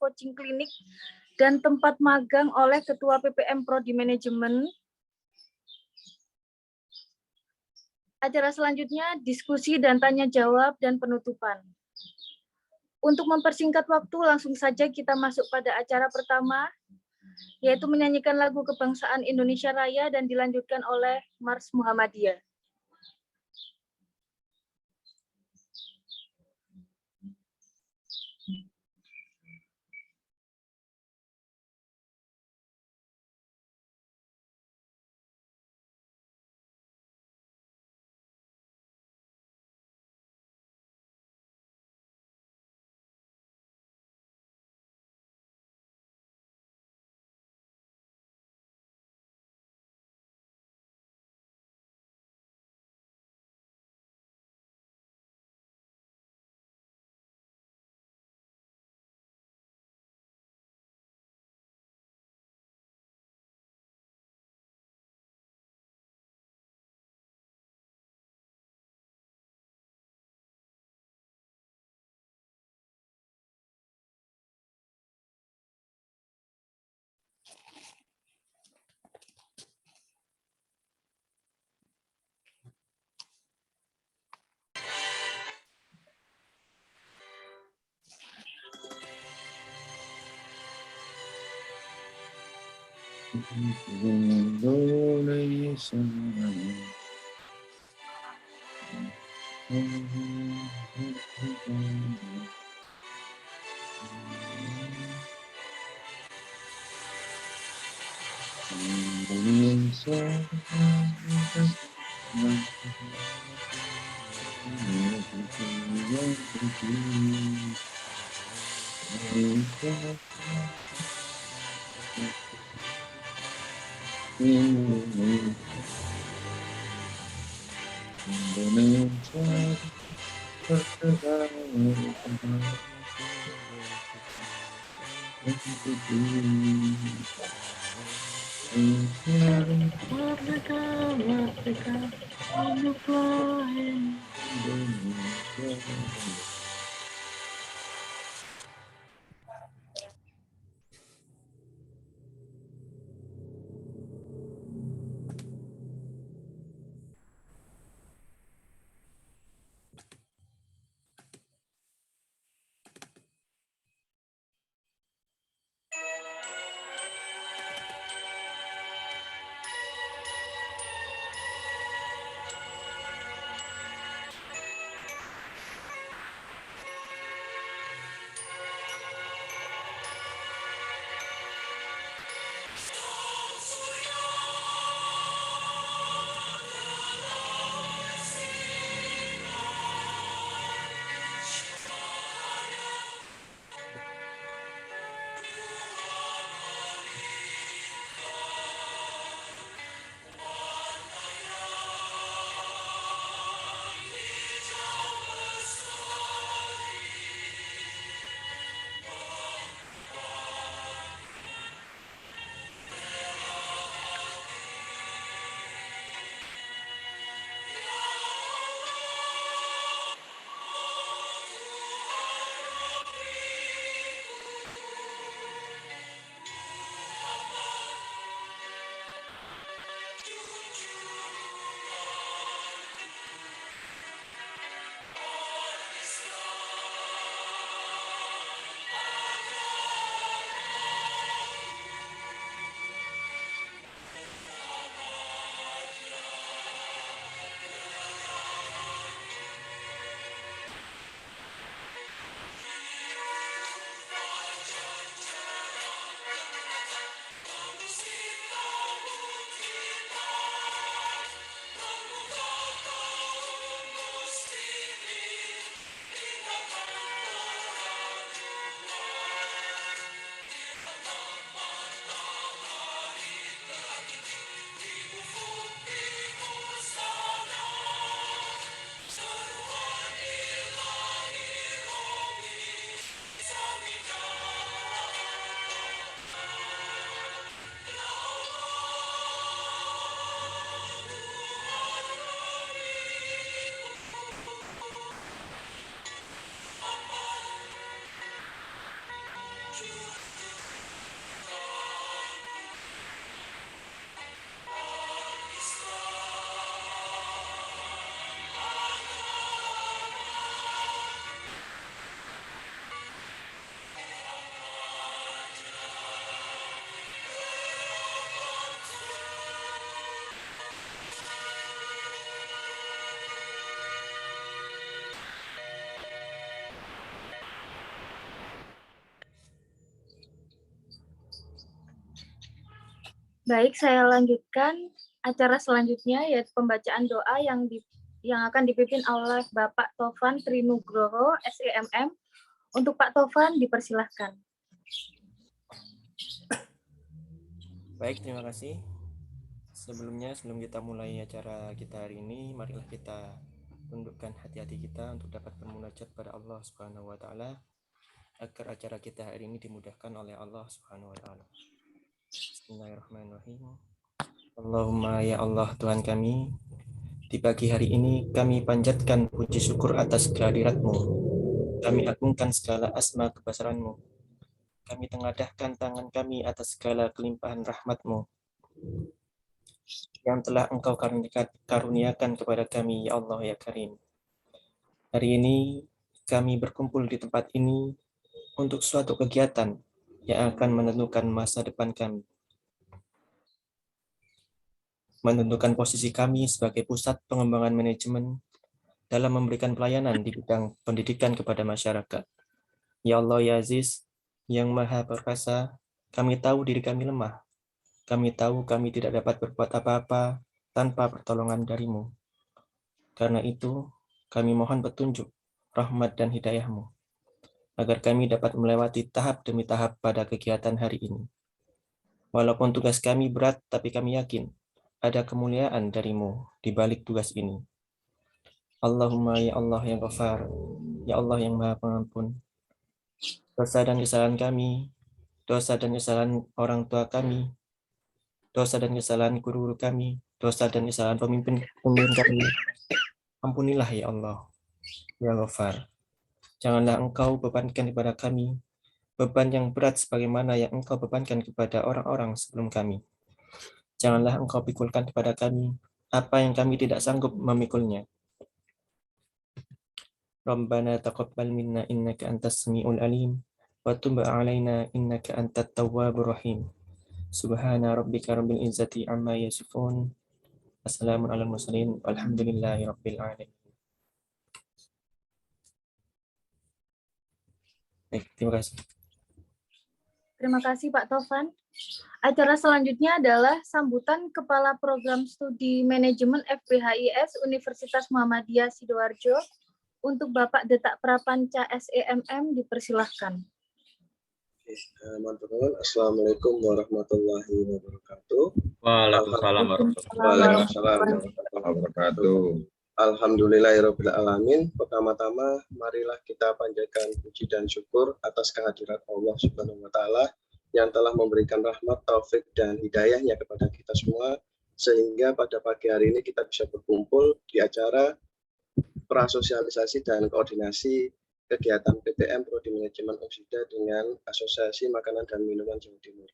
coaching klinik, dan tempat magang oleh Ketua PPM Prodi Manajemen. Acara selanjutnya, diskusi dan tanya jawab dan penutupan. Untuk mempersingkat waktu, langsung saja kita masuk pada acara pertama, yaitu menyanyikan lagu Kebangsaan Indonesia Raya dan dilanjutkan oleh Mars Muhammadiyah. Merdeka, merdeka, hiduplah Indonesia. Baik, saya lanjutkan acara selanjutnya, yaitu pembacaan doa yang akan dipimpin oleh Bapak Tovan Trinugroho, SEMM. Untuk Pak Tovan, dipersilahkan. Baik, terima kasih. Sebelum kita mulai acara kita hari ini, marilah kita tundukkan hati-hati kita untuk dapat bermunajat pada Allah Subhanahu wa taala agar acara kita hari ini dimudahkan oleh Allah Subhanahu wa taala. Bismillahirrahmanirrahim. Allahumma ya Allah Tuhan kami, di pagi hari ini kami panjatkan puji syukur atas kehadirat-Mu. Kami agungkan segala asma kebesaran-Mu. Kami tengadahkan tangan kami atas segala kelimpahan rahmat-Mu yang telah Engkau karuniakan kepada kami, ya Allah ya Karim. Hari ini kami berkumpul di tempat ini untuk suatu kegiatan yang akan menentukan masa depan kami. Menentukan posisi kami sebagai pusat pengembangan manajemen dalam memberikan pelayanan di bidang pendidikan kepada masyarakat. Ya Allah ya Aziz, yang Maha Perkasa, kami tahu diri kami lemah. Kami tahu kami tidak dapat berbuat apa-apa tanpa pertolongan dari-Mu. Karena itu, kami mohon petunjuk, rahmat dan hidayah-Mu, agar kami dapat melewati tahap demi tahap pada kegiatan hari ini. Walaupun tugas kami berat, tapi kami yakin ada kemuliaan dari-Mu di balik tugas ini. Allahumma ya Allah yang Ghafar, ya Allah yang Maha Pengampun. Dosa dan kesalahan kami, dosa dan kesalahan orang tua kami, dosa dan kesalahan guru-guru kami, dosa dan kesalahan pemimpin kami, ampunilah ya Allah, ya Ghafar. Janganlah Engkau bebankan kepada kami beban yang berat sebagaimana yang Engkau bebankan kepada orang-orang sebelum kami. Janganlah Engkau pikulkan kepada kami apa yang kami tidak sanggup memikulnya. Rabbana taqabbal minna innaka antas samiul alim wa tub alaina innaka antat tawwabur rahim. Subhana rabbika rabbil izzati amma yasifun. Assalamun alal mursalin walhamdulillahi rabbil alamin. Baik, terima kasih. Terima kasih Pak Tovan. Acara selanjutnya adalah sambutan Kepala Program Studi Manajemen FPHIS Universitas Muhammadiyah Sidoarjo untuk Bapak Detak Prapanca SEMM, dipersilahkan. Assalamualaikum warahmatullahi wabarakatuh. Waalaikumsalam warahmatullahi wabarakatuh. Alhamdulillahirabbil alamin. Pertama-tama marilah kita panjatkan puji dan syukur atas kehadirat Allah Subhanahu wa taala yang telah memberikan rahmat, taufik dan hidayahnya kepada kita semua sehingga pada pagi hari ini kita bisa berkumpul di acara prasosialisasi dan koordinasi kegiatan PTM Prodi Manajemen Oksida dengan Asosiasi Makanan dan Minuman Jawa Timur.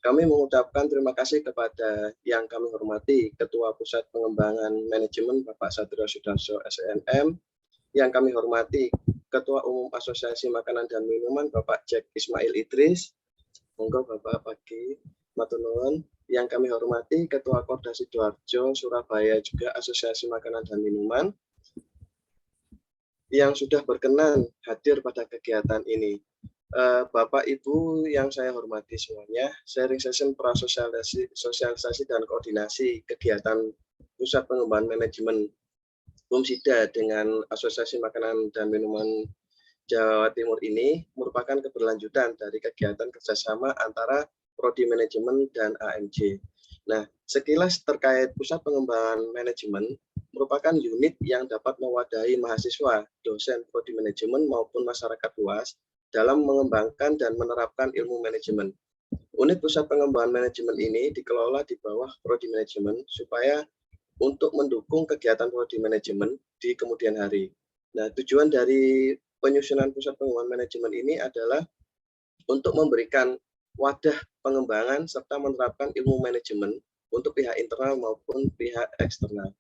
Kami mengucapkan terima kasih kepada yang kami hormati Ketua Pusat Pengembangan Manajemen Bapak Satrio Sudarso SNM, yang kami hormati Ketua Umum Asosiasi Makanan dan Minuman Bapak Jack Ismail Idris, monggo Bapak pagi matur nuwun. Yang kami hormati Ketua Korda Sidoarjo Surabaya juga Asosiasi Makanan dan Minuman yang sudah berkenan hadir pada kegiatan ini. Bapak Ibu yang saya hormati semuanya, sharing session prasosialisasi dan koordinasi kegiatan Pusat Pengembangan Manajemen PUMSIDA dengan Asosiasi Makanan dan Minuman Jawa Timur ini merupakan keberlanjutan dari kegiatan kerjasama antara Prodi Manajemen dan AMJ. Nah, sekilas terkait Pusat Pengembangan Manajemen merupakan unit yang dapat mewadahi mahasiswa, dosen Prodi Manajemen maupun masyarakat luas dalam mengembangkan dan menerapkan ilmu manajemen. Unit Pusat Pengembangan Manajemen ini dikelola di bawah Prodi Manajemen supaya untuk mendukung kegiatan Prodi Manajemen di kemudian hari. Nah, tujuan dari penyusunan Pusat Pengembangan Manajemen ini adalah untuk memberikan wadah pengembangan serta menerapkan ilmu manajemen untuk pihak internal maupun pihak eksternal.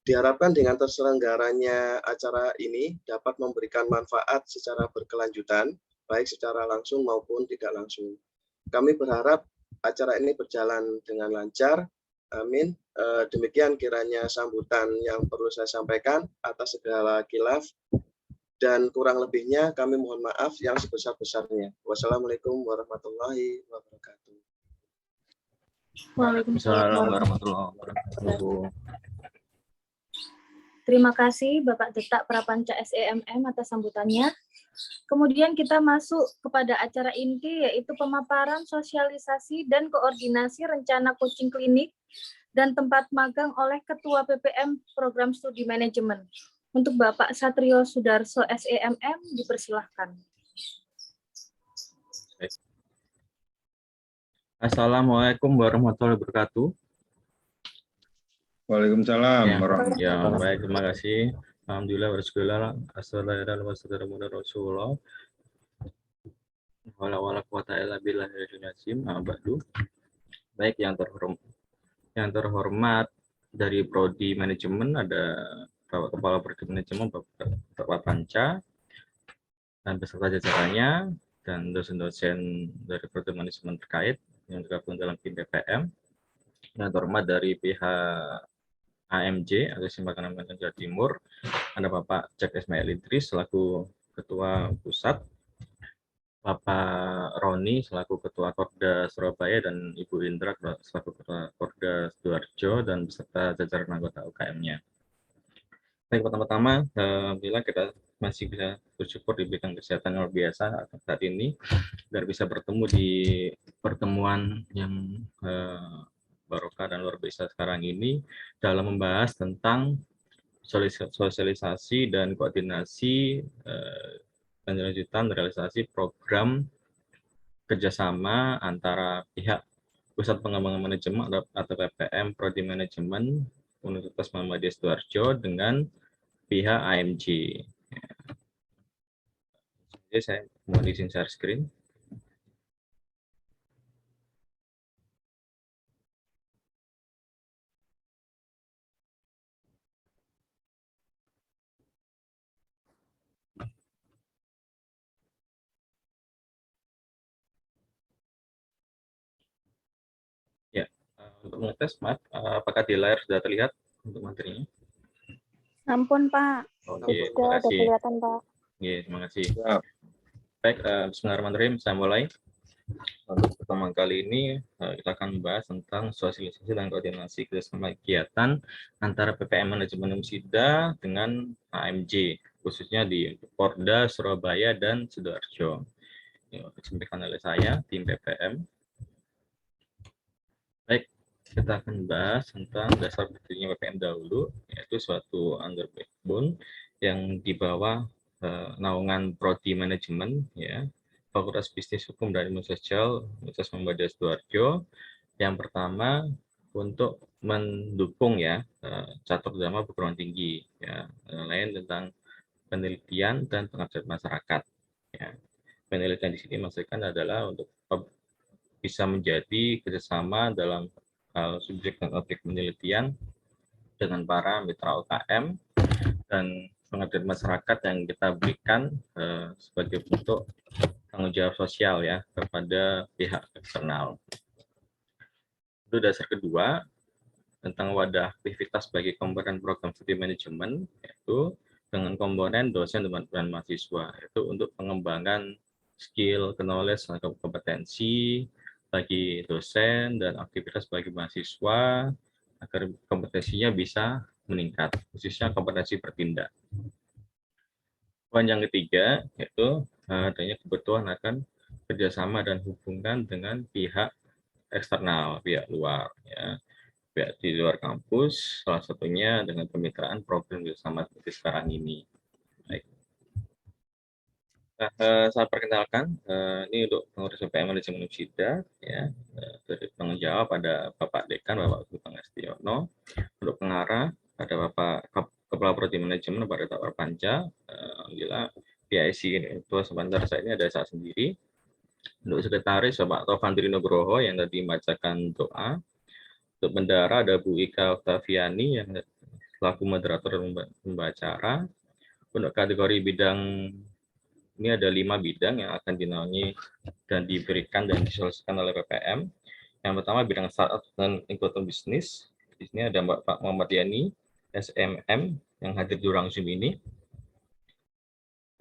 Diharapkan dengan terselenggaranya acara ini dapat memberikan manfaat secara berkelanjutan, baik secara langsung maupun tidak langsung. Kami berharap acara ini berjalan dengan lancar. Amin. Demikian kiranya sambutan yang perlu saya sampaikan atas segala khilaf dan kurang lebihnya kami mohon maaf yang sebesar-besarnya. Wassalamualaikum warahmatullahi wabarakatuh. Waalaikumsalam Assalamualaikum warahmatullahi warahmatullahi wabarakatuh. Terima kasih Bapak Detak Prapanca SEMM atas sambutannya. Kemudian kita masuk kepada acara inti, yaitu pemaparan, sosialisasi, dan koordinasi rencana coaching klinik dan tempat magang oleh Ketua PPM Program Studi Manajemen. Untuk Bapak Satrio Sudarso SEMM, dipersilahkan. Assalamualaikum warahmatullahi wabarakatuh. Waalaikumsalam Ya, warahmatullahi baik, terima kasih. Alhamdulillah, warahmatullahi wabarakatuh. Wala quwata illa billahil azim. Baik, yang terhormat dari Prodi Manajemen ada Bapak Kepala Prodi Manajemen Bapak Panca dan beserta jajarannya dan dosen-dosen dari Prodi Manajemen terkait yang tergabung dalam tim PPM. Yang terhormat dari pihak AMJ atau Simpanan Manajemen Jawa Timur, ada Bapak Jack Ismail Idris selaku Ketua Pusat, Bapak Roni selaku Ketua Korda Surabaya, dan Ibu Indra selaku Ketua Korda Sidoarjo dan beserta jajaran anggota UKM-nya. Baik, pertama-tama, alhamdulillah kita masih bisa bersyukur diberikan kesehatan yang luar biasa saat ini, agar bisa bertemu di pertemuan yang barokah dan luar biasa sekarang ini dalam membahas tentang sosialisasi dan koordinasi lanjutan realisasi program kerjasama antara pihak Pusat Pengembangan Manajemen atau PPM Prodi Manajemen Universitas Muhammadiyah Sidoarjo dengan pihak AMJ. Jadi saya mohon izin share screen. Ya, untuk mengetes, maaf, apakah di layar sudah terlihat untuk materinya? Ampun, Pak. Oke, Sudah terima kasih. kelihatan, Pak. Oke, terima kasih. Ya. Baik, bismillahirrahmanirrahim, saya mulai. Untuk pertemuan kali ini, kita akan membahas tentang sosialisasi dan koordinasi kerjasama kegiatan antara PPM Manajemen Unisida dengan AMJ, khususnya di Porda, Surabaya, dan Sidoarjo. Disampaikan oleh saya, tim PPM. Baik, kita akan bahas tentang dasar berdirinya PPM dahulu, yaitu suatu under backbone yang di bawah naungan Prodi Manajemen, ya, Fakultas Bisnis Hukum dan Ilmu Sosial Universitas Muhammadiyah Sidoarjo. Yang pertama, untuk mendukung ya catur utama perguruan tinggi, ya, lain tentang penelitian dan pengabdian masyarakat. Ya. Penelitian di sini maksudkan adalah untuk bisa menjadi kerjasama dalam subjek dan objek penelitian dengan para mitra UKM dan pengabdian masyarakat yang kita berikan sebagai bentuk tanggung jawab sosial ya kepada pihak eksternal. Itu dasar kedua tentang wadah aktivitas bagi komponen program studi manajemen, yaitu dengan komponen dosen dan mahasiswa, itu untuk pengembangan skill, knowledge, dan kompetensi bagi dosen dan aktivitas bagi mahasiswa agar kompetensinya bisa meningkat, khususnya kompetensi bertindak. Poin yang ketiga yaitu adanya kebutuhan akan kerjasama dan hubungan dengan pihak eksternal, pihak luar, ya, pihak di luar kampus, salah satunya dengan kemitraan program bersama seperti sekarang ini. Baik. Nah, saya perkenalkan, ini untuk pengurus PPM Manajemen Unisida, ya, dari tanggung jawab ada Bapak Dekan, Bapak Gubang Estiono, untuk pengarah ada Bapak Kepala Prodi Manajemen, Bapak Detak Prapanca, alhamdulillah PIC ini, Ketua sebentar saya ini ada saya sendiri. Untuk sekretaris Bapak Taufan Nugroho yang tadi membacakan doa. Untuk bendara ada Bu Ika Oktaviani yang selaku moderator dan pembacara. Untuk kategori bidang ini ada 5 bidang yang akan dinaungi dan diberikan dan disolusikan oleh PPM. Yang pertama bidang startup dan ikutan bisnis. Di sini ada Pak Muhammad Yani, SMM yang hadir di ruang Zoom ini.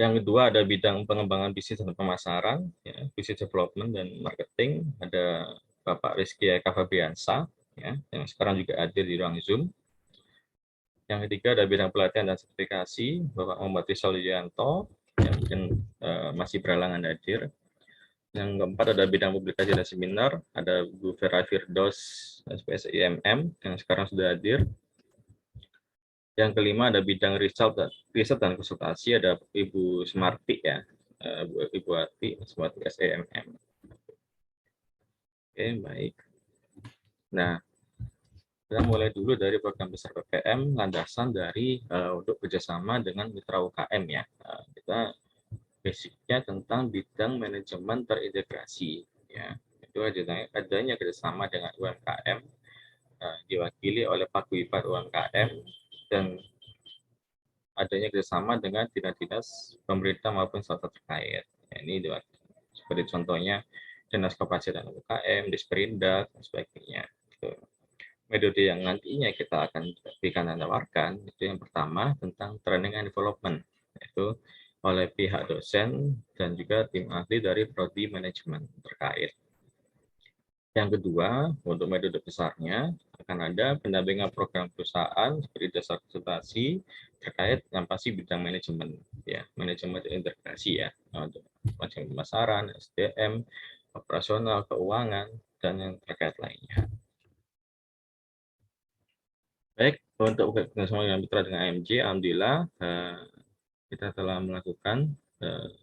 Yang kedua ada bidang pengembangan bisnis dan pemasaran, ya, business development dan marketing. Ada Bapak Rizky Eka Fabiansa, ya, yang sekarang juga hadir di ruang Zoom. Yang ketiga ada bidang pelatihan dan sertifikasi, Bapak Muhammad Rizal Yulianto, yang mungkin masih berhalangan hadir. Yang keempat ada bidang publikasi dan seminar, ada Bu Vera Firdaus, SPSIMM, yang sekarang sudah hadir. Yang kelima ada bidang riset dan konsultasi, ada Ibu Semarti ya, Ibu Ati, Semarti SEMM. Oke, baik. Nah, kita mulai dulu dari program besar PPM, landasan dari untuk kerjasama dengan mitra UKM ya. Kita basicnya tentang bidang manajemen terintegrasi ya. Itu adanya kerjasama dengan UMKM, diwakili oleh Paguyuban UMKM, dan adanya kerjasama dengan dinas-dinas pemerintah maupun swasta terkait. Ya, ini seperti contohnya Dinas Koperasi dan UKM, Disperindak, dan sebagainya. Gitu. Metode yang nantinya kita akan berikan dan tawarkan itu yang pertama tentang training and development, yaitu oleh pihak dosen dan juga tim ahli dari prodi manajemen terkait. Yang kedua, untuk metode besarnya akan ada pendampingan program perusahaan seperti dasar konsultasi terkait yang pasti bidang manajemen ya, manajemen integrasi ya, untuk macam pemasaran, SDM, operasional, keuangan, dan yang terkait lainnya. Baik, untuk kerjasama dengan mitra dengan AMJ, alhamdulillah kita telah melakukan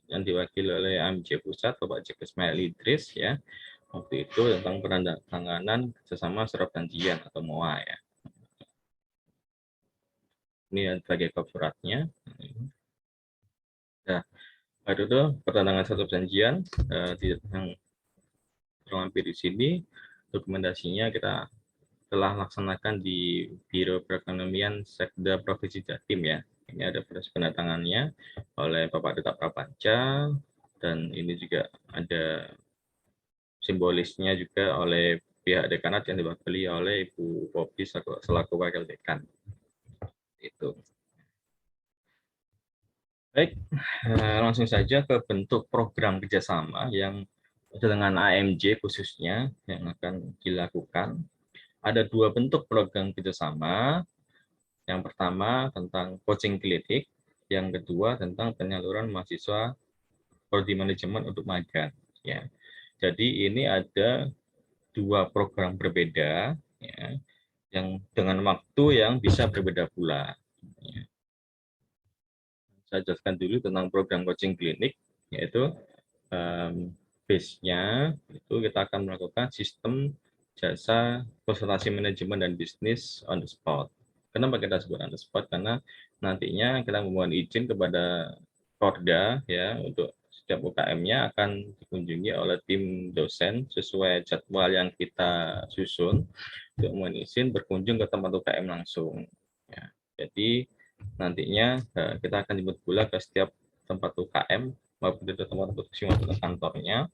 yang diwakili oleh AMJ Pusat, Bapak Jack Ismail Idris ya, waktu itu tentang penandatanganan kerjasama surat janjian atau MOA ya. Ini sebagai kop suratnya. Nah, itu pertandangan satu perjanjian yang terlampir di sini. Dokumentasinya kita telah laksanakan di Biro Perekonomian Sekda Provinsi Jatim ya. Ini ada proses penandatangannya oleh Bapak Duta Prapanca, dan ini juga ada simbolisnya juga oleh pihak dekanat yang diwakili oleh Ibu Popi selaku wakil dekan. Itu. Baik, langsung saja ke bentuk program kerjasama yang dengan AMJ khususnya yang akan dilakukan. Ada dua bentuk program kerjasama. Yang pertama tentang coaching klinik, yang kedua tentang penyaluran mahasiswa prodi manajemen untuk magang. Ya, jadi ini ada dua program berbeda, ya, yang dengan waktu yang bisa berbeda pula. Ya. Saya jelaskan dulu tentang program coaching klinik, yaitu base-nya itu kita akan melakukan sistem jasa konsultasi manajemen dan bisnis on the spot. Kenapa kita sebut on the spot? Karena nantinya kita memohon izin kepada Korda ya, untuk setiap UKM-nya akan dikunjungi oleh tim dosen sesuai jadwal yang kita susun untuk memohon izin berkunjung ke tempat UKM langsung. Ya, jadi nantinya kita akan jemput pula ke setiap tempat UKM maupun di tempat produksi maupun kantornya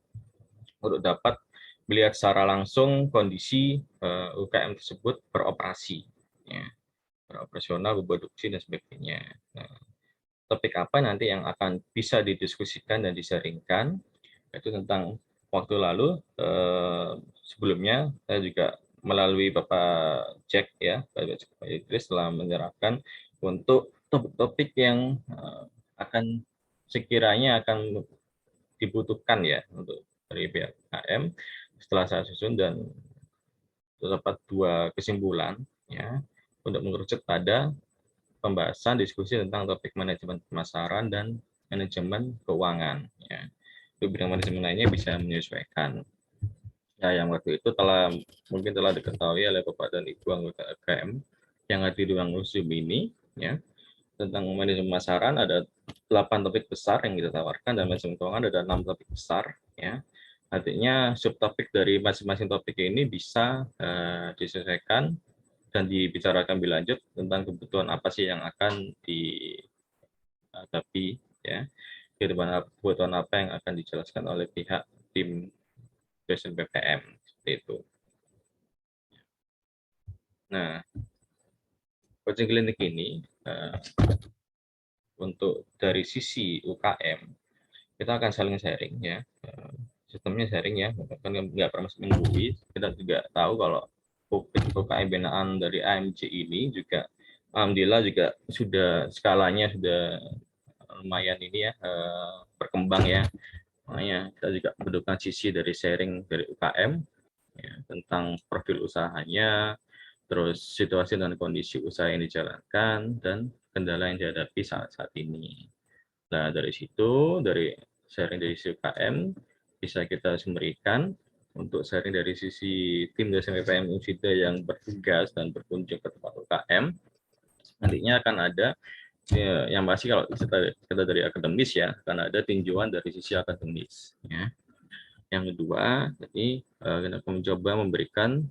untuk dapat melihat secara langsung kondisi UKM tersebut beroperasi, ya, beroperasional, berproduksi dan sebagainya. Nah, topik apa nanti yang akan bisa didiskusikan dan disaringkan itu tentang waktu lalu sebelumnya saya juga melalui Bapak Jack ya, Bapak Idris telah menyerahkan untuk topik-topik yang akan sekiranya akan dibutuhkan ya untuk dari pihak UKM. Setelah saya susun dan terdapat dua kesimpulan ya untuk mengerucut pada pembahasan diskusi tentang topik manajemen pemasaran dan manajemen keuangan ya. Itu bidang manajemen lainnya bisa menyesuaikan. Ya, yang waktu itu mungkin telah diketahui oleh Bapak dan Ibu anggota UKM yang hadir di ruang Zoom ini ya. Tentang manajemen pemasaran ada 8 topik besar yang kita tawarkan, dan manajemen keuangan ada 6 topik besar ya. Artinya subtopik dari masing-masing topik ini bisa disesuaikan dan dibicarakan lebih lanjut tentang kebutuhan apa sih yang akan dihadapi ya, kebutuhan apa yang akan dijelaskan oleh pihak tim dosen PPM seperti itu. Nah, coaching klinik ini untuk dari sisi UKM kita akan saling sharing ya, sistemnya sharing ya, kan nggak pernah masuk MUI. Kita juga tahu kalau UKM binaan dari AMJ ini juga alhamdulillah juga sudah skalanya sudah lumayan ini ya, berkembang ya. Makanya kita juga membutuhkan sisi dari sharing dari UKM ya, tentang profil usahanya, terus situasi dan kondisi usaha yang dijalankan, dan kendala yang dihadapi saat ini. Nah, dari situ, dari sharing dari sisi UKM, bisa kita summary-kan untuk sharing dari sisi tim dosen PPM Unsida yang bertugas dan berkunjung ke tempat UKM. Nantinya akan ada, ya, yang pasti kalau kita dari akademis ya, akan ada tinjauan dari sisi akademis. Ya. Yang kedua, jadi kita akan mencoba memberikan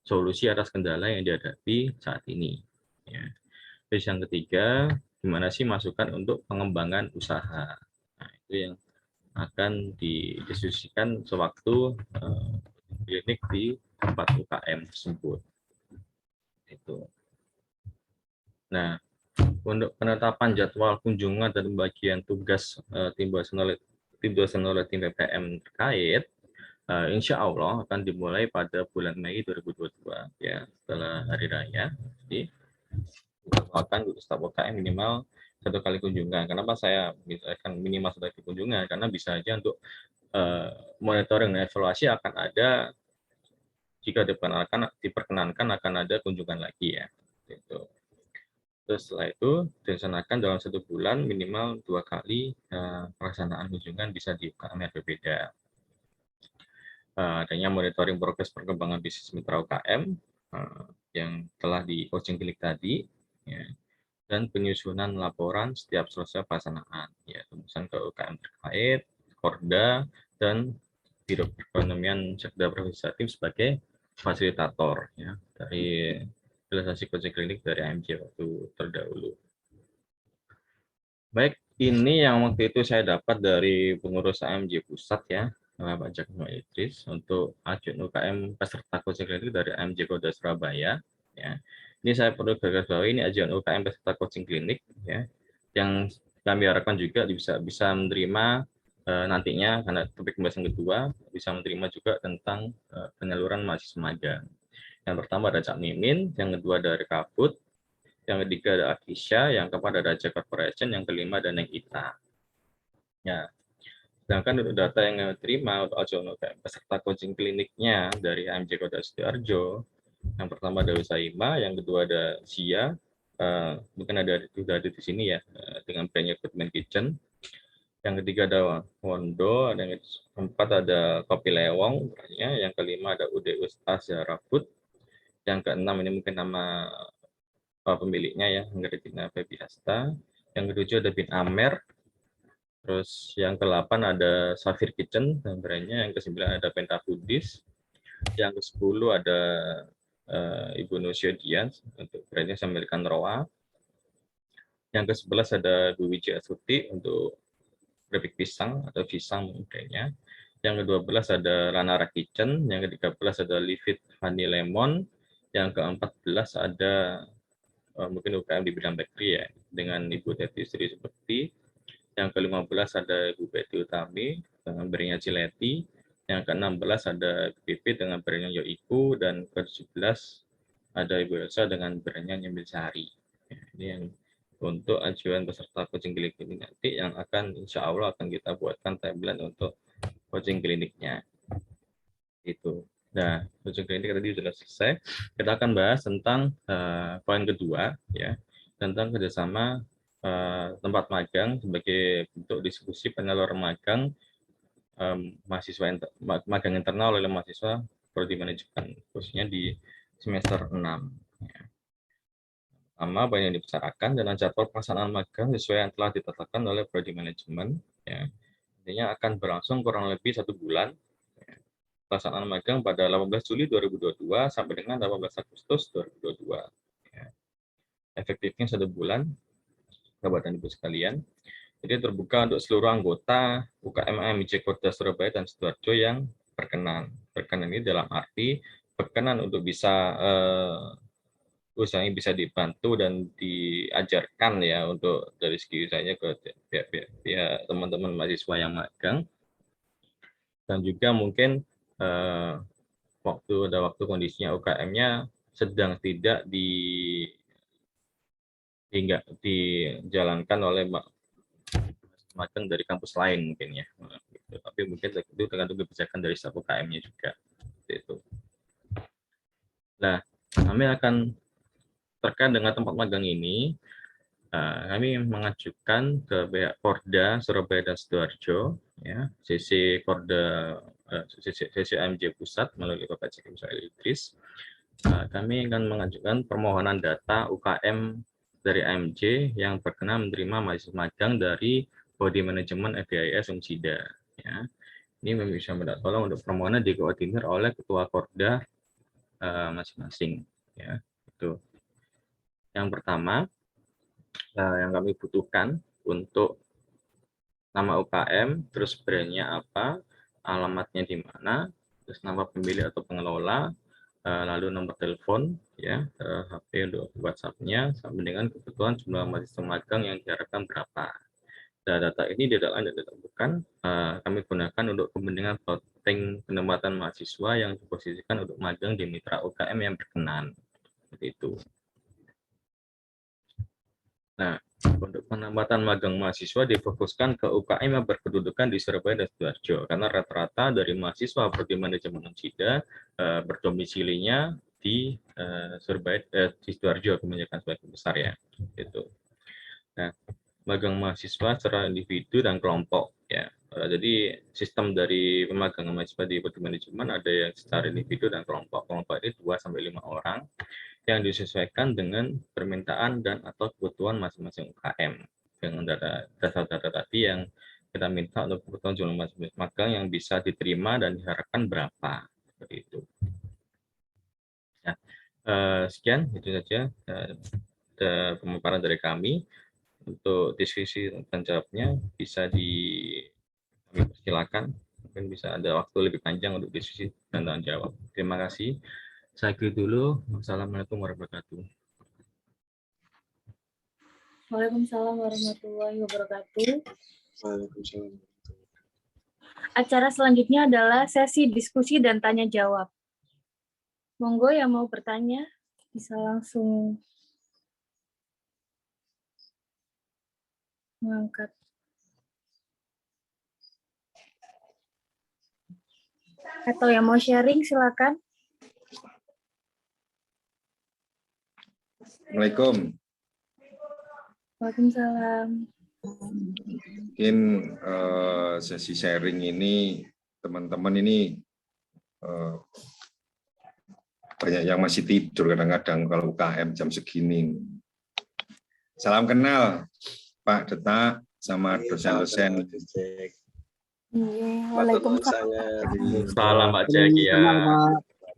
solusi atas kendala yang dihadapi saat ini. Ya. Terus yang ketiga, gimana sih masukan untuk pengembangan usaha. Nah, itu yang akan didiskusikan sewaktu klinik di tempat UKM tersebut. Itu. Nah, untuk penetapan jadwal kunjungan dan pembagian tugas tim dosen oleh tim PPM terkait, insya Allah akan dimulai pada bulan Mei 2022 ya, setelah hari raya. Jadi akan staf UKM minimal 1 kali kunjungan. Kenapa saya misalkan minimal 1 kali kunjungan? Karena bisa aja untuk monitoring dan evaluasi akan ada jika diperkenankan akan ada kunjungan lagi ya. Gitu. Terus setelah itu direncanakan dalam 1 bulan minimal 2 kali pelaksanaan kunjungan bisa di UKM berbeda. Adanya monitoring progres perkembangan bisnis mitra UKM yang telah di coaching klinik tadi, ya, dan penyusunan laporan setiap selesai pelaksanaan, ya, tembusan ke UKM terkait, Korda, dan Biro Perekonomian Sekda Provinsi Jatim sebagai fasilitator ya, dari realisasi coaching klinik dari AMJ waktu terdahulu. Baik, ini yang waktu itu saya dapat dari pengurus AMJ Pusat ya, Pak Jakno Idris, untuk ajudan UKM peserta coaching klinik dari AMJ Kota Surabaya. Ya. Ini saya perlu garisbawahi, ini ajudan UKM peserta coaching klinik ya, yang kami harapkan juga bisa menerima nantinya, karena topik pembahasan kedua bisa menerima juga tentang penyaluran mahasiswa magang. Yang pertama ada Cak Mimin, yang kedua dari Kabut, yang ketiga ada Akisha, yang keempat ada Raja Corporation, yang kelima ada Neng Ita. Ya. Sedangkan untuk data yang diterima untuk ajudan UKM peserta coaching kliniknya dari AMJ Kota Sidoarjo, yang pertama ada Usaima, yang kedua ada Zia, mungkin sudah ada di sini ya, dengan brandnya Goodman Kitchen. Yang ketiga ada Wondo, yang keempat ada Kopi Lewong, yang kelima ada Udeus Asyara Food, yang keenam ini mungkin nama pemiliknya ya, Anggrek-Tina Febiasta, yang ketujuh ada Bin Amer, terus yang ke-8 ada Safir Kitchen dan brandnya, yang ke-9 ada Penta Foodies, yang ke-10 ada Ibu Nusio Dian untuk brandnya American Roa, yang ke-11 ada Bu Wiji Asuti untuk keripik pisang atau pisang brandnya, yang ke-12 ada Ranara Kitchen, yang ke-13 ada Livid Honey Lemon, yang ke-14 ada mungkin UKM di bidang bakery ya, dengan Ibu Teti Sri Seperti, yang ke-15 ada Ibu Betty Utami dengan brandnya Cileti, yang ke-16 ada BP dengan brandnya Yoiku, dan ke-17 ada Ibu Elsa dengan brandnya Nyembil Sari. Ya, ini yang untuk ajuan peserta coaching klinik ini nanti yang akan insya Allah akan kita buatkan timeline untuk coaching kliniknya. Itu. Nah, coaching klinik tadi sudah selesai. Kita akan bahas tentang poin kedua ya, tentang kerjasama tempat magang sebagai bentuk diskusi penyaluran magang mahasiswa magang internal oleh mahasiswa prodi manajemen khususnya di semester 6. Ya. Pertama, poin yang dibicarakan dengan jadwal pelaksanaan magang sesuai yang telah ditetapkan oleh prodi manajemen. Ya. Intinya akan berlangsung kurang lebih 1 bulan. Ya. Pelaksanaan magang pada 18 Juli 2022 sampai dengan 18 Agustus 2022. Ya. Efektifnya 1 bulan. Bapak dan Ibu sekalian. Jadi terbuka untuk seluruh anggota UKM AMJ Kota Surabaya dan Sidoarjo yang berkenan. Berkenan ini dalam arti berkenan untuk bisa usahanya bisa dibantu dan diajarkan ya untuk dari segi usahanya ke pihak teman-teman mahasiswa yang magang. Dan juga mungkin waktu kondisinya UKM-nya sedang tidak dijalankan oleh magang dari kampus lain mungkin ya. Gitu. Tapi mungkin itu tergantung kebijakan dari setiap UKM-nya juga. Seperti itu. Nah, kami akan terkait dengan tempat magang ini, kami mengajukan ke pihak Porda Surabaya dan Sidoarjo, ya, sisi Porda, sisi AMJ Pusat melalui Bapak Cek Idris. Kami akan mengajukan permohonan data UKM dari AMJ yang berkenan menerima mahasiswa magang dari Body Management FDIS Unsida. Ya. Ini bisa minta tolong untuk permohonan dikoordinir oleh Ketua Porda masing-masing. Ya, itu. Yang pertama, yang kami butuhkan untuk nama UKM, terus brandnya apa, alamatnya di mana, terus nama pemilik atau pengelola, lalu nomor telepon, ya, HP untuk WhatsApp-nya, sampai dengan kebutuhan jumlah mahasiswa magang yang diharapkan berapa. Dan data ini tidak lain dan tidak bukan kami gunakan untuk kepentingan plotting penempatan mahasiswa yang diposisikan untuk magang di mitra UKM yang berkenan. Seperti itu. Nah, untuk penempatan magang mahasiswa difokuskan ke UKM yang berkedudukan di Surabaya dan Sidoarjo, karena rata-rata dari mahasiswa Prodi Manajemen Unsida berdomisilinya di Surabaya, di Sidoarjo kebanyakan sebagian besar ya. Gitu. Nah, magang mahasiswa secara individu dan kelompok ya. Jadi sistem dari pemagangan mahasiswa di Prodi Manajemen ada yang secara individu dan kelompok. Kelompok ini 2 sampai 5 orang yang disesuaikan dengan permintaan dan atau kebutuhan masing-masing UKM dengan data-data tadi yang kita minta untuk kebutuhan jumlah mahasiswa magang yang bisa diterima dan diharapkan berapa seperti itu. Ya, sekian itu saja pemaparan dari kami. Untuk diskusi dan jawabnya bisa kami persilakan, mungkin bisa ada waktu lebih panjang untuk diskusi dan tanya jawab. Terima kasih. Saya akhiri dulu. Wassalamualaikum warahmatullahi wabarakatuh. Waalaikumsalam warahmatullahi wabarakatuh. Waalaikumsalam. Acara selanjutnya adalah sesi diskusi dan tanya jawab. Monggo yang mau bertanya bisa langsung mengangkat. Atau yang mau sharing silakan. Assalamualaikum. Waalaikumsalam. Mungkin sesi sharing ini teman-teman ini banyak yang masih tidur kadang-kadang kalau UKM jam segini. Salam kenal Pak Deta sama dosen-dosen. Waalaikumsalam. Salam Pak Jeki ya.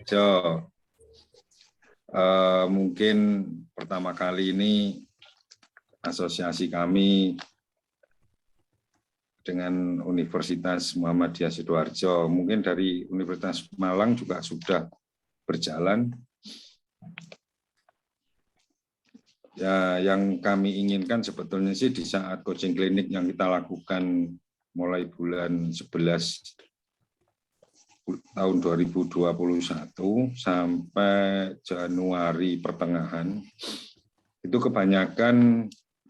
Jo, mungkin pertama kali ini asosiasi kami dengan Universitas Muhammadiyah Sidoarjo, mungkin dari Universitas Malang juga sudah berjalan. Ya, yang kami inginkan sebetulnya sih di saat coaching klinik yang kita lakukan mulai bulan 11 tahun 2021 sampai Januari pertengahan, itu kebanyakan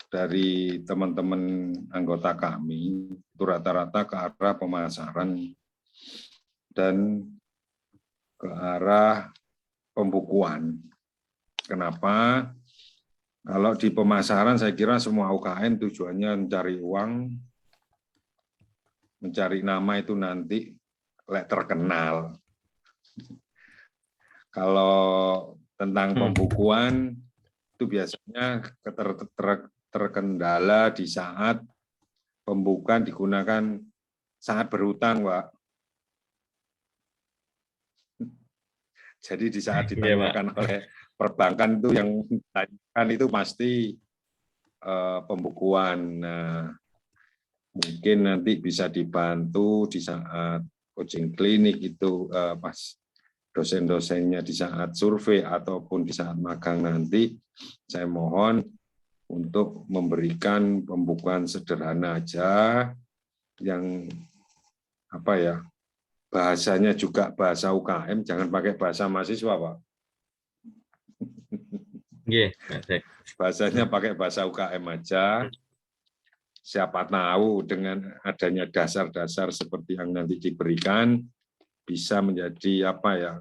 dari teman-teman anggota kami itu rata-rata ke arah pemasaran dan ke arah pembukuan. Kenapa? Kalau di pemasaran saya kira semua UKM tujuannya mencari uang, mencari nama itu nanti terkenal. Kalau tentang pembukuan itu biasanya terkendala di saat pembukuan digunakan saat berhutang, Pak. Jadi di saat ditanyakan oleh perbankan itu yang ditanyakan itu pasti pembukuan. Nah, mungkin nanti bisa dibantu di saat coaching klinik itu pas dosen-dosennya di saat survei ataupun di saat magang nanti, saya mohon untuk memberikan pembukuan sederhana aja yang bahasanya juga bahasa UKM, jangan pakai bahasa mahasiswa, Pak. Nggih, Pak Cek. Bahasanya pakai bahasa UKM aja. Siapa tahu dengan adanya dasar-dasar seperti yang nanti diberikan, bisa menjadi apa ya,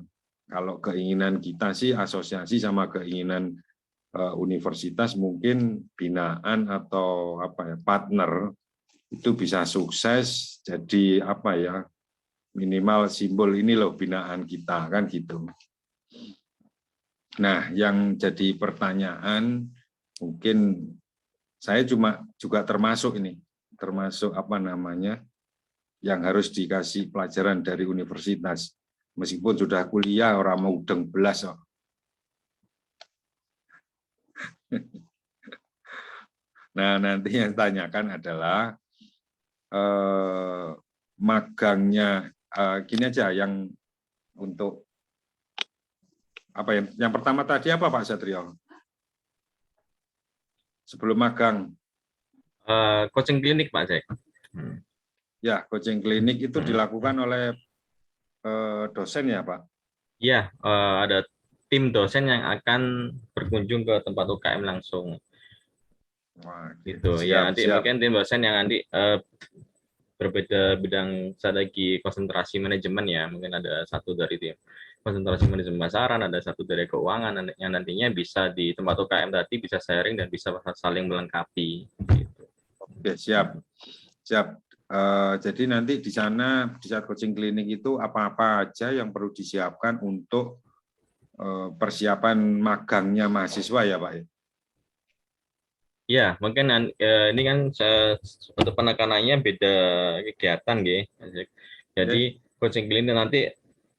kalau keinginan kita sih asosiasi sama keinginan universitas mungkin binaan atau apa ya, partner itu bisa sukses, jadi apa ya, minimal simbol ini loh binaan kita, kan gitu. Nah, yang jadi pertanyaan mungkin saya juga termasuk ini, termasuk apa namanya, yang harus dikasih pelajaran dari universitas. Meskipun sudah kuliah, orang mau udeng belas. Oh. Nah, nanti yang tanyakan adalah magangnya, gini aja, yang untuk apa ya? Yang pertama tadi apa Pak Satrio? Sebelum magang. Coaching klinik Pak Cek. Ya, coaching klinik itu dilakukan oleh dosen ya Pak? Iya, ada tim dosen yang akan berkunjung ke tempat UKM langsung. Wah, Gitu. siap, Ya, nanti siap. mungkin tim dosen yang nanti berbeda bidang strategi konsentrasi manajemen ya. Mungkin ada satu dari tim konsentrasi manajemen pemasaran, ada satu dari keuangan yang nantinya bisa di tempat UKM tadi bisa sharing dan bisa saling melengkapi. Gitu. Oke, siap. Siap. Jadi nanti di sana, di saat coaching klinik itu apa-apa aja yang perlu disiapkan untuk persiapan magangnya mahasiswa ya Pak? Ya, mungkin ini kan untuk penekanannya beda kegiatan, gitu. Jadi coaching klinik nanti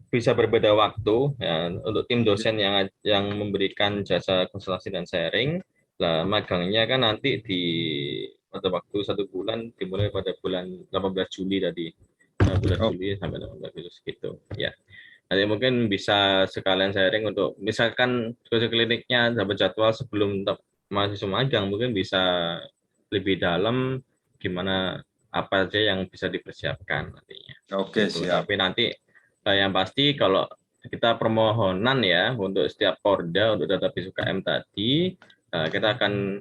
bisa berbeda waktu ya, untuk tim dosen yang memberikan jasa konsultasi dan sharing. Lah magangnya kan nanti pada waktu 1 bulan dimulai pada bulan 18 Juli tadi. Bulan Juli sampai 18 Agustus gitu. Ya. Nanti mungkin bisa sekalian sharing untuk misalkan coaching kliniknya dapat jadwal sebelum mahasiswa magang, mungkin bisa lebih dalam gimana apa aja yang bisa dipersiapkan nantinya. Oke, gitu. siap. Tapi nanti yang pasti kalau kita permohonan ya untuk setiap Porda untuk database UKM tadi, kita akan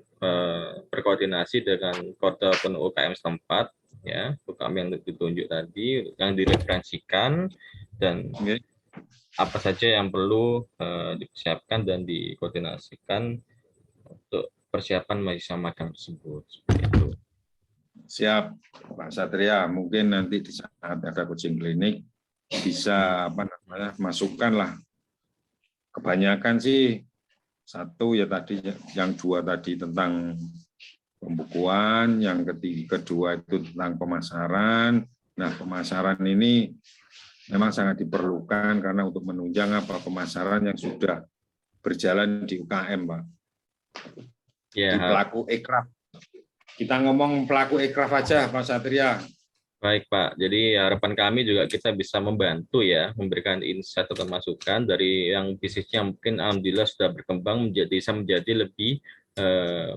berkoordinasi dengan Porda penuh UKM setempat, ya UKM yang ditunjuk tadi, yang direferensikan dan apa saja yang perlu dipersiapkan dan dikoordinasikan untuk persiapan mahasiswa magang tersebut. Itu. Siap, Pak Satria. Mungkin nanti di saat ada coaching klinik bisa apa namanya, masukkanlah. Kebanyakan sih satu ya tadi, yang dua tadi tentang pembukuan, yang kedua itu tentang pemasaran. Nah, pemasaran ini memang sangat diperlukan karena untuk menunjang apa pemasaran yang sudah berjalan di UKM, Pak. Ya, di pelaku ekraf. Kita ngomong pelaku ekraf aja, Pak Satria. Baik, Pak. Jadi harapan kami juga kita bisa membantu ya, memberikan insight atau masukan dari yang bisnisnya mungkin alhamdulillah sudah berkembang bisa menjadi lebih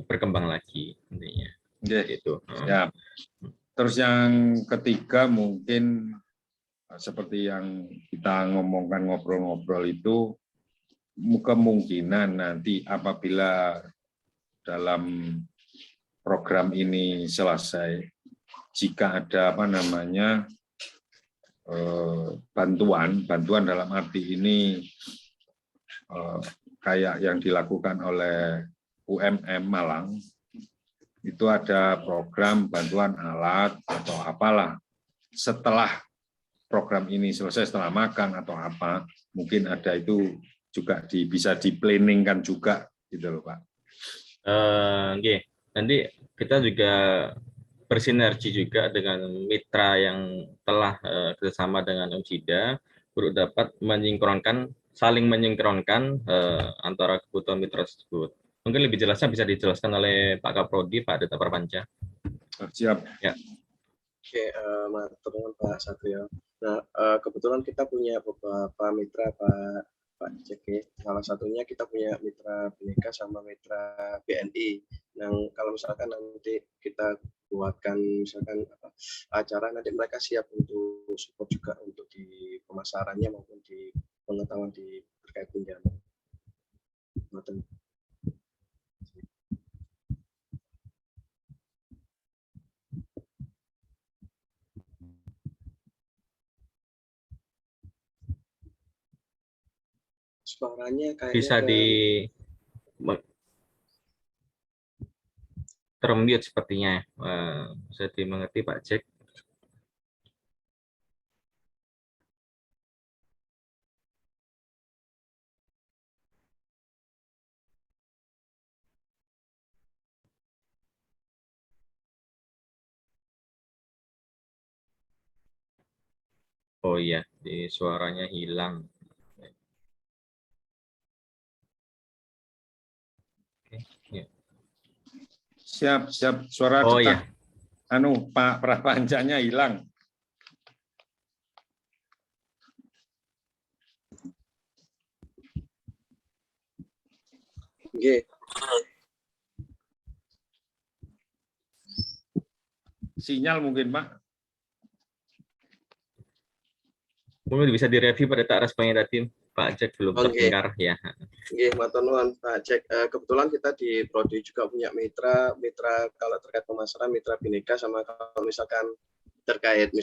berkembang lagi intinya. Gitu. Ya. Terus yang ketiga mungkin seperti yang kita ngomongkan ngobrol-ngobrol itu, kemungkinan nanti apabila dalam program ini selesai, jika ada apa namanya bantuan dalam arti ini kayak yang dilakukan oleh UMM Malang, itu ada program bantuan alat atau apalah setelah program ini selesai, setelah magang atau apa, mungkin ada itu juga bisa di-planningkan juga gitu loh Pak. Nanti kita juga bersinergi juga dengan mitra yang telah kerjasama dengan Umsida untuk dapat saling menyinkronkan antara kebutuhan mitra tersebut. Mungkin lebih jelasnya bisa dijelaskan oleh Pak Kaprodi, Pak Duta Perpanca. Siap. Ya. Oke, matur nuwun Pak Satrio. Nah, kebetulan kita punya beberapa mitra Pak Cek. Salah satunya kita punya mitra Bhinneka sama mitra BNI. Nah, kalau misalkan nanti kita buatkan misalkan acara, nanti mereka siap untuk support juga untuk di pemasarannya maupun di pengetahuan di terkait pinjaman. Suaranya kayaknya Bisa termute sepertinya. Bisa dimengerti Pak Jack. Oh iya, di suaranya hilang. Oke, ya. Siap, suara Oh dekat. iya. Pak Prapancanya hilang. Nggih. Sinyal mungkin, Pak. Mungkin bisa direview pada tak responnya tadi Pak Jack belum terdengar ya. Nggih, matur nuwun Pak Jack. Kebetulan kita di Prodi juga punya mitra kalau terkait pemasaran mitra Bhinneka, sama kalau misalkan terkait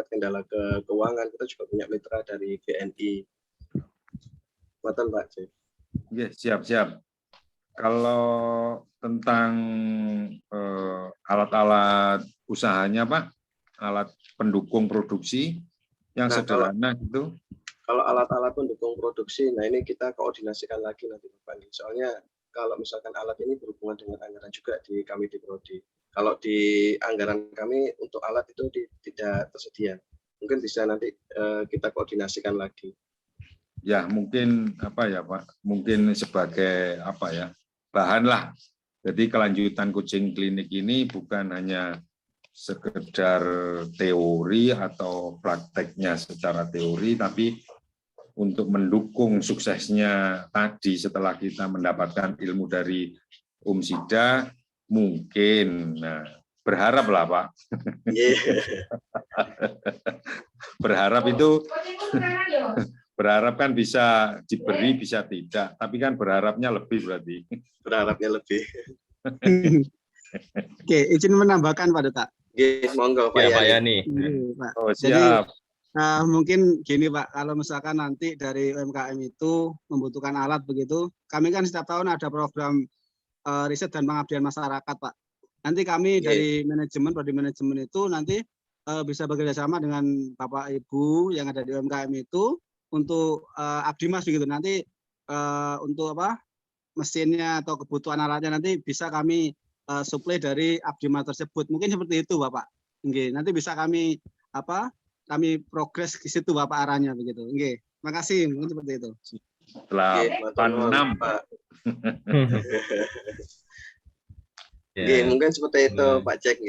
kendala keuangan kita juga punya mitra dari BNI. Matur Pak Jack. Nggih, siap. Kalau tentang alat-alat usahanya, Pak, alat pendukung produksi yang sederhana gitu. Kalau alat-alat pendukung produksi, nah ini kita koordinasikan lagi nanti Pak. Soalnya kalau misalkan alat ini berhubungan dengan anggaran juga di kami di Prodi. Kalau di anggaran kami untuk alat itu tidak tersedia. Mungkin bisa nanti kita koordinasikan lagi. Ya, mungkin apa ya, Pak? Mungkin sebagai apa ya? Bahan lah. Jadi kelanjutan coaching klinik ini bukan hanya sekedar teori atau prakteknya secara teori, tapi untuk mendukung suksesnya tadi setelah kita mendapatkan ilmu dari Sida, mungkin berharap lah Pak. Berharap kan bisa diberi, bisa tidak, tapi kan berharapnya lebih berarti. Berharapnya lebih. Oke, izin menambahkan Pak Duta. Monggo Pak Yani. Pak. Oh, siap. Jadi mungkin gini Pak, kalau misalkan nanti dari UMKM itu membutuhkan alat begitu, kami kan setiap tahun ada program riset dan pengabdian masyarakat Pak. Nanti kami dari prodi manajemen itu nanti bisa bekerjasama dengan Bapak Ibu yang ada di UMKM itu untuk abdimas begitu. Nanti untuk mesinnya atau kebutuhan alatnya nanti bisa kami suplai dari abdimas tersebut. Mungkin seperti itu Bapak. Nanti bisa kami kami progres ke situ Bapak arahnya begitu. Makasih, mungkin seperti itu. 86 Pak. Mungkin seperti itu Pak Jack.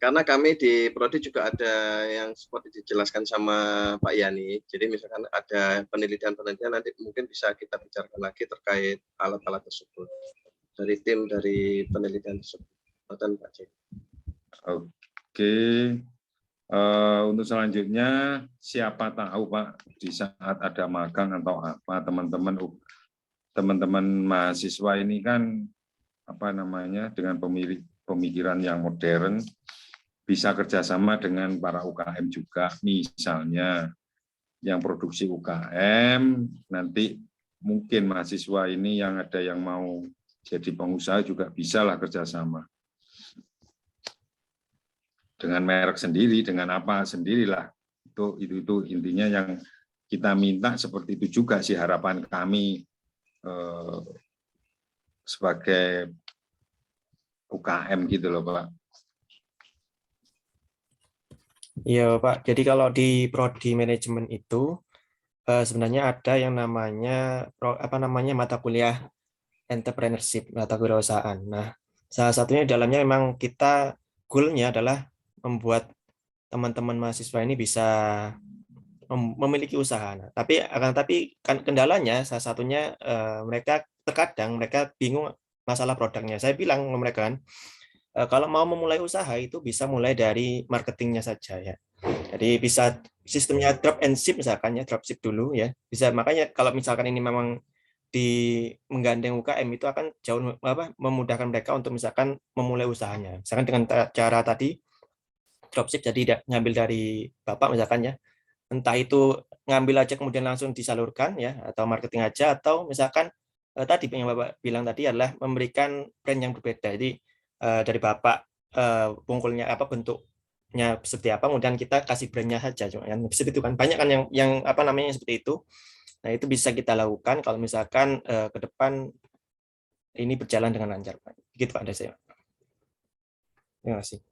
Karena kami di Prodi juga ada yang seperti dijelaskan sama Pak Yani. Jadi misalkan ada penelitian-penelitian nanti mungkin bisa kita bicarakan lagi terkait alat-alat tersebut dari tim dari penelitian tersebut. Pak Jack. Oke. Untuk selanjutnya siapa tahu Pak di saat ada magang atau apa teman-teman mahasiswa ini kan dengan pemikiran yang modern bisa kerjasama dengan para UKM juga, misalnya yang produksi UKM nanti mungkin mahasiswa ini yang ada yang mau jadi pengusaha juga bisalah kerjasama. Dengan merek sendiri, dengan apa sendirilah. Itu intinya yang kita minta seperti itu juga sih harapan kami sebagai UKM gitu loh Pak. Iya Pak, jadi kalau di prodi manajemen itu sebenarnya ada yang namanya mata kuliah entrepreneurship, mata kewirausahaan. Nah, salah satunya di dalamnya memang kita goal-nya adalah membuat teman-teman mahasiswa ini bisa memiliki usaha. Nah, tapi kan kendalanya salah satunya mereka bingung masalah produknya. Saya bilang ke mereka kan, kalau mau memulai usaha itu bisa mulai dari marketingnya saja ya. Jadi bisa sistemnya drop and ship misalkan ya, drop ship dulu ya. Bisa, makanya kalau misalkan ini memang menggandeng UKM itu akan jauh memudahkan mereka untuk misalkan memulai usahanya. Misalkan dengan cara tadi dropship, jadi ngambil dari Bapak misalkan ya, entah itu ngambil aja kemudian langsung disalurkan ya, atau marketing aja, atau misalkan tadi yang Bapak bilang tadi adalah memberikan brand yang berbeda. Jadi dari Bapak bungkulnya apa, bentuknya seperti apa, kemudian kita kasih brandnya saja, kan seperti itu kan, banyak kan yang apa namanya seperti itu. Nah itu bisa kita lakukan kalau misalkan ke depan ini berjalan dengan lancar, Pak. Begitu Pak dari saya. Terima kasih.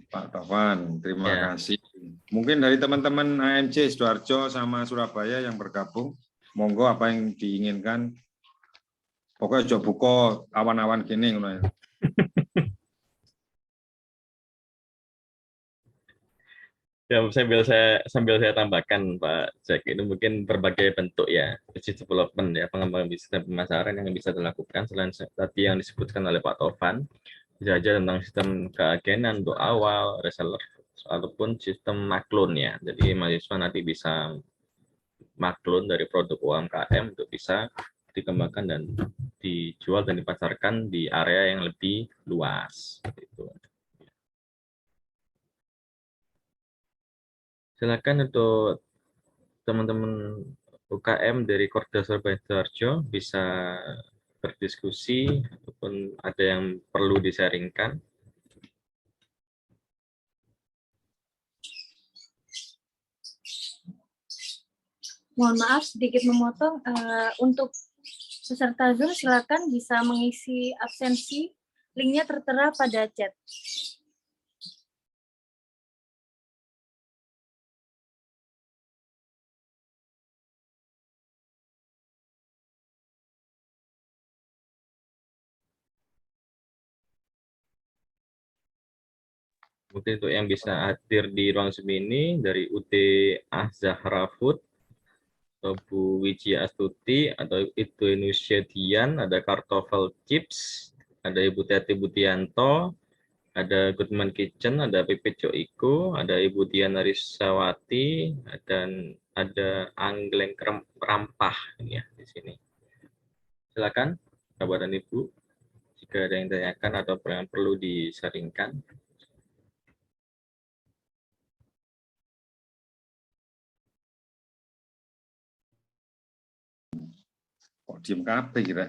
Pak Taufan, terima Ya. kasih. Mungkin dari teman-teman AMC Sidoarjo sama Surabaya yang bergabung, monggo apa yang diinginkan. Pokoknya coba buka awan-awan gini. Ya, sambil saya tambahkan Pak Jack, itu mungkin berbagai bentuk ya business development ya, pengembangan bisnis dan pemasaran yang bisa dilakukan selain tadi yang disebutkan oleh Pak Taufan, bisa aja tentang sistem keagenan untuk awal reseller ataupun sistem maklun ya. Jadi mahasiswa nanti bisa maklun dari produk UMKM untuk bisa dikembangkan dan dijual dan dipasarkan di area yang lebih luas. Gitu. Silakan untuk teman-teman UKM dari Korda Surabaya Sidoarjo bisa berdiskusi ataupun ada yang perlu disaringkan. Mohon maaf sedikit memotong, untuk peserta Zoom silakan bisa mengisi absensi, linknya tertera pada chat. Mungkin untuk yang bisa hadir di ruang Zoom ini dari UT Azahra Food, atau Bu Wijia Astuti, atau itu Indonesia Dian, ada Kartoffel Chips, ada Ibu Teti Butianto, ada Goodman Kitchen, ada Pipit Joiko, ada Ibu Diana Risawati, dan ada Anggleng Rampah ini ya di sini. Silakan Bapak dan Ibu jika ada yang ditanyakan atau yang perlu disaringkan. Kok diem kabeh kira?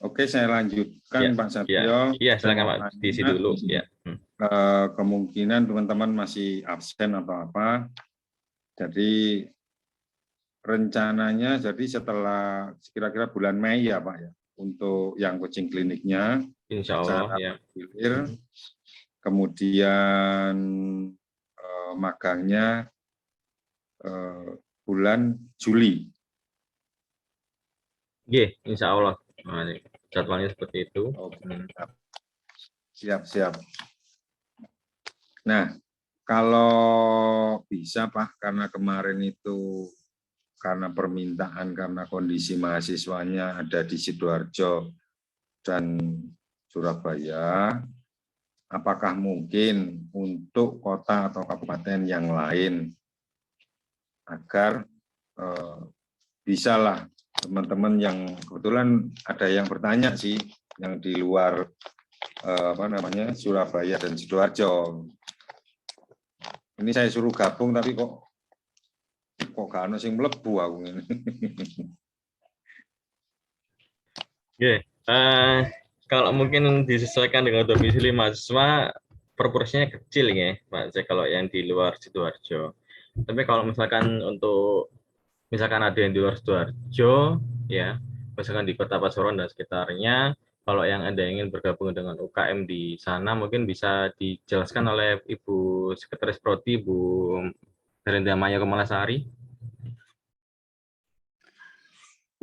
Oke, saya lanjutkan Pak Satrio. Iya, silakan Pak, diisi dulu. Ya. Kemungkinan teman-teman masih absen atau apa. Jadi rencananya jadi setelah kira-kira bulan Mei ya Pak ya, untuk yang coaching kliniknya. Insya Allah ya. Kemudian magangnya bulan Juli. Iya, Insya Allah. Nah, jadwalnya seperti itu. Siap. Nah, kalau bisa Pak, karena kemarin itu karena permintaan, karena kondisi mahasiswanya ada di Sidoarjo dan Surabaya, apakah mungkin untuk kota atau kabupaten yang lain agar bisalah teman-teman yang kebetulan ada yang bertanya sih, yang di luar Surabaya dan Sidoarjo. Ini saya suruh gabung tapi kok gak ono sing mlebu aku ini. Oke, kalau mungkin disesuaikan dengan domisili mahasiswa, proporsinya kecil ya, Pak. Kalau yang di luar Sidoarjo. Tapi kalau misalkan ada yang di luar Sidoarjo, ya, misalkan di Kota Pasuruan dan sekitarnya, kalau yang Anda ingin bergabung dengan UKM di sana, mungkin bisa dijelaskan oleh Ibu Sekretaris Prodi, Bu Herinda Maya Kemalasari.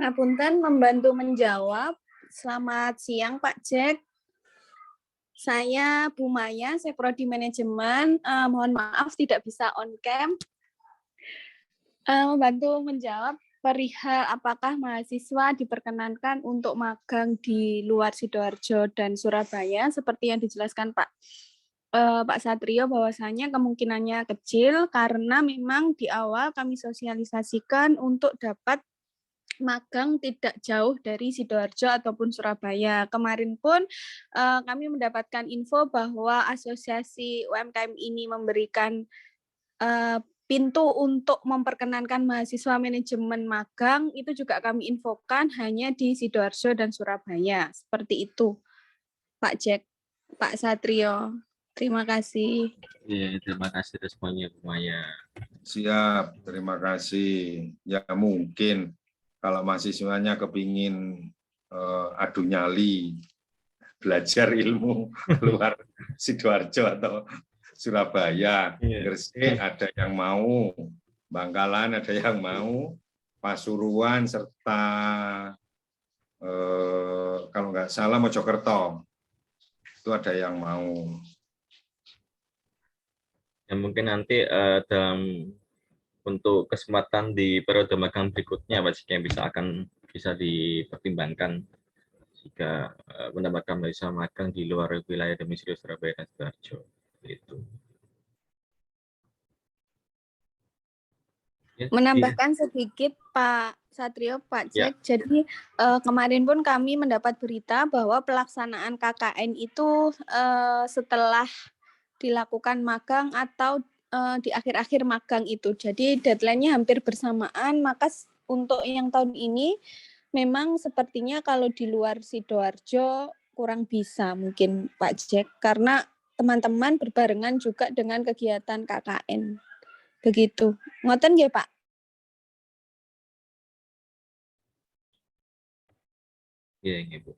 Ngapunten membantu menjawab. Selamat siang Pak Jack. Saya Bu Maya, saya Prodi Manajemen. Mohon maaf tidak bisa on cam. Membantu menjawab perihal apakah mahasiswa diperkenankan untuk magang di luar Sidoarjo dan Surabaya, seperti yang dijelaskan Pak Satrio, bahwasanya kemungkinannya kecil karena memang di awal kami sosialisasikan untuk dapat magang tidak jauh dari Sidoarjo ataupun Surabaya. Kemarin pun kami mendapatkan info bahwa asosiasi UMKM ini memberikan pintu untuk memperkenankan mahasiswa manajemen magang, itu juga kami infokan hanya di Sidoarjo dan Surabaya. Seperti itu, Pak Jack, Pak Satrio. Terima kasih. Iya, terima kasih responnya Bu Maya. Siap, terima kasih. Ya mungkin kalau mahasiswanya kepingin adu nyali, belajar ilmu keluar Sidoarjo atau Surabaya, Gresik ada yang mau, Bangkalan ada yang mau, Pasuruan serta kalau nggak salah Mojokerto itu ada yang mau. Ya, mungkin nanti dalam untuk kesempatan di periode magang berikutnya Pak yang bisa dipertimbangkan jika mendapatkan mahasiswa magang di luar wilayah domisili Surabaya dan Sidoarjo. Itu. Ya, menambahkan sedikit Pak Satrio, Pak Jack. Ya. Jadi kemarin pun kami mendapat berita bahwa pelaksanaan KKN itu setelah dilakukan magang atau di akhir-akhir magang itu. Jadi deadline-nya hampir bersamaan, maka untuk yang tahun ini memang sepertinya kalau di luar Sidoarjo kurang bisa mungkin Pak Jack, karena teman-teman berbarengan juga dengan kegiatan KKN. Begitu. Ngoten nggih, Pak? Iya, Bu.